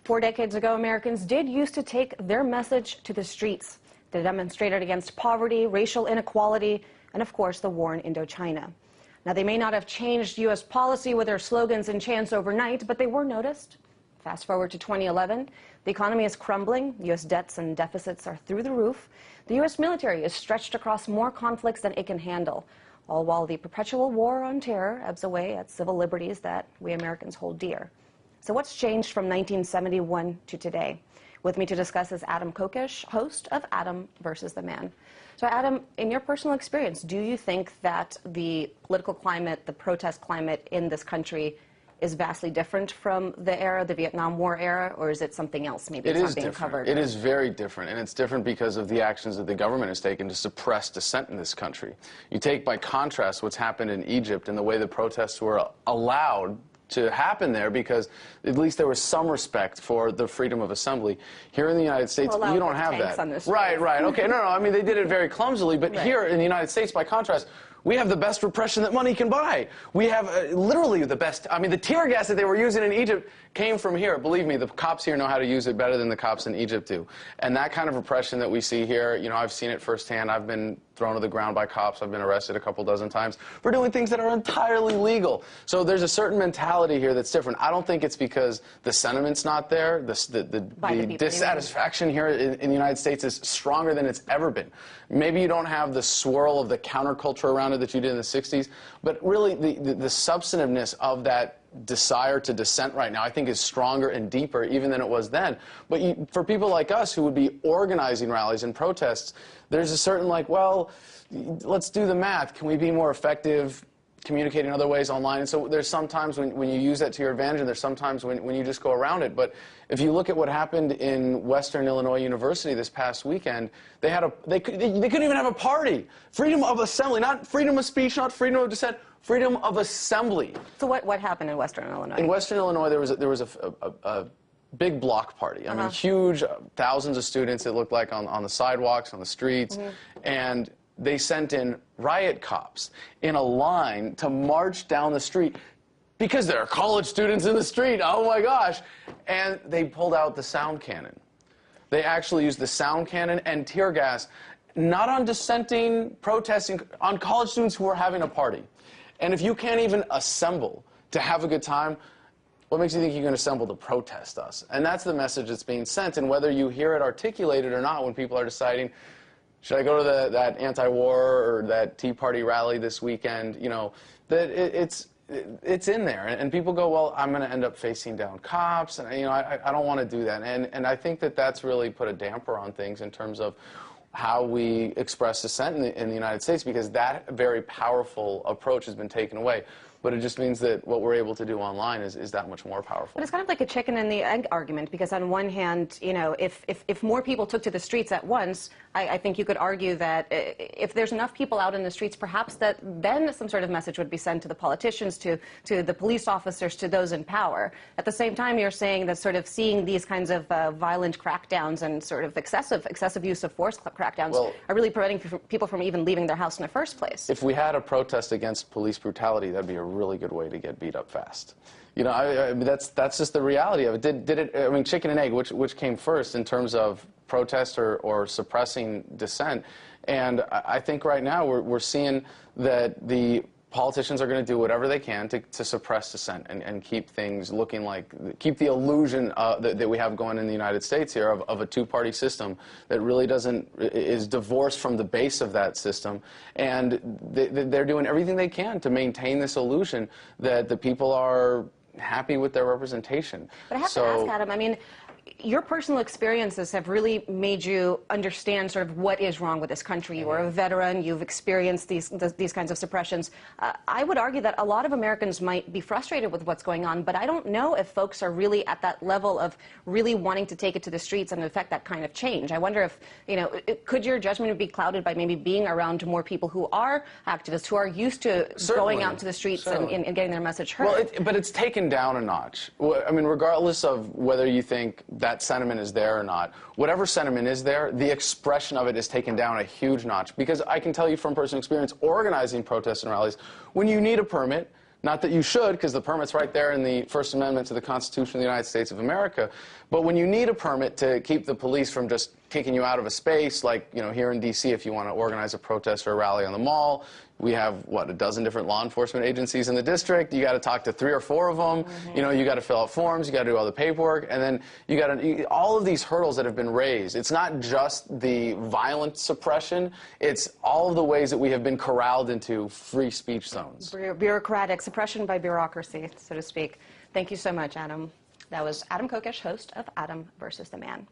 4 decades ago, Americans did used to take their message to the streets. They demonstrated against poverty, racial inequality, and of course, the war in Indochina. Now, they may not have changed U.S. policy with their slogans and chants overnight, but they were noticed. Fast forward to 2011, the economy is crumbling, U.S. debts and deficits are through the roof, the U.S. military is stretched across more conflicts than it can handle, all while the perpetual war on terror ebbs away at civil liberties that we Americans hold dear. So what's changed from 1971 to today? With me to discuss is Adam Kokesh, host of Adam versus the Man. So Adam, in your personal experience, do you think that the political climate, the protest climate in this country is vastly different from the era, the Vietnam War era, or is it something else? Maybe it's not being covered. It is very different, and it's different because of the actions that the government has taken to suppress dissent in this country. You take, by contrast, what's happened in Egypt and the way the protests were allowed to happen there, because at least there was some respect for the freedom of assembly. Here in the United States, you don't have that. Right, okay, no, I mean, they did it very clumsily, but here in the United States, by contrast, we have the best repression that money can buy. We have literally the best. I mean, the tear gas that they were using in Egypt came from here. Believe me, the cops here know how to use it better than the cops in Egypt do. And that kind of repression that we see here, you know, I've seen it firsthand. I've been thrown to the ground by cops. I've been arrested a couple dozen times for doing things that are entirely legal. So there's a certain mentality here that's different. I don't think it's because the sentiment's not there. The dissatisfaction here in the United States is stronger than it's ever been. Maybe you don't have the swirl of the counterculture around it that you did in the 60s, but really the substantiveness of that desire to dissent right now, I think, is stronger and deeper even than it was then. But for people like us who would be organizing rallies and protests, there's a certain, like, well, let's do the math. Can we be more effective communicating other ways online? And so there's sometimes when you use that to your advantage, and there's sometimes when you just go around it. But if you look at what happened in Western Illinois University this past weekend, they couldn't even have a party. Freedom of assembly, not freedom of speech, not freedom of dissent, freedom of assembly. So what happened in Western Illinois? In Western Illinois, there was a big block party. I mean, huge, thousands of students, it looked like, on the sidewalks, on the streets, and they sent in riot cops in a line to march down the street because there are college students in the street. Oh my gosh. And they pulled out the sound cannon. They actually used the sound cannon and tear gas, not on dissenting, protesting, on college students who were having a party. And if you can't even assemble to have a good time, what makes you think you can assemble to protest us? And that's the message that's being sent. And whether you hear it articulated or not, when people are deciding, should I go to that anti-war or that Tea Party rally this weekend, you know, that it's in there. And people go, well, I'm going to end up facing down cops, and, you know, I don't want to do that. And I think that's really put a damper on things in terms of how we express dissent in the United States, because that very powerful approach has been taken away. But it just means that what we're able to do online is that much more powerful. But it's kind of like a chicken and the egg argument, because on one hand, you know, if more people took to the streets at once, I think you could argue that if there's enough people out in the streets, perhaps that then some sort of message would be sent to the politicians, to the police officers, to those in power. At the same time, you're saying that sort of seeing these kinds of violent crackdowns and sort of excessive use of force crackdowns are really preventing people from even leaving their house in the first place. If we had a protest against police brutality, that'd be a really good way to get beat up fast. You know, I mean, that's just the reality of it. I mean, chicken and egg, which came first in terms of protest or suppressing dissent? And I think right now we're seeing that the politicians are going to do whatever they can to suppress dissent and keep things looking like, keep the illusion that we have going in the United States here of a two-party system that really is divorced from the base of that system. And they're doing everything they can to maintain this illusion that the people are happy with their representation. But I have to ask, Adam, I mean, your personal experiences have really made you understand sort of what is wrong with this country. You are a veteran. You've experienced these kinds of suppressions. I would argue that a lot of Americans might be frustrated with what's going on, but I don't know if folks are really at that level of really wanting to take it to the streets and affect that kind of change. I wonder if, you know, could your judgment be clouded by maybe being around more people who are activists, who are used to going out to the streets and getting their message heard? Well, but it's taken down a notch. I mean, regardless of whether you think that sentiment is there or not, whatever sentiment is there, the expression of it is taken down a huge notch. Because I can tell you from personal experience, organizing protests and rallies, when you need a permit, Not that you should, because the permit's right there in the First Amendment to the Constitution of the United States of America. But when you need a permit to keep the police from just kicking you out of a space, like, you know, here in D.C., if you want to organize a protest or a rally on the Mall, we have, what, a dozen different law enforcement agencies in the district. You got to talk to 3 or 4 of them. You know, you got to fill out forms. You got to do all the paperwork. And then you got to, all of these hurdles that have been raised. It's not just the violent suppression. It's all of the ways that we have been corralled into free speech zones. Bureaucratic suppression by bureaucracy, so to speak. Thank you so much, Adam. That was Adam Kokesh, host of Adam versus the Man.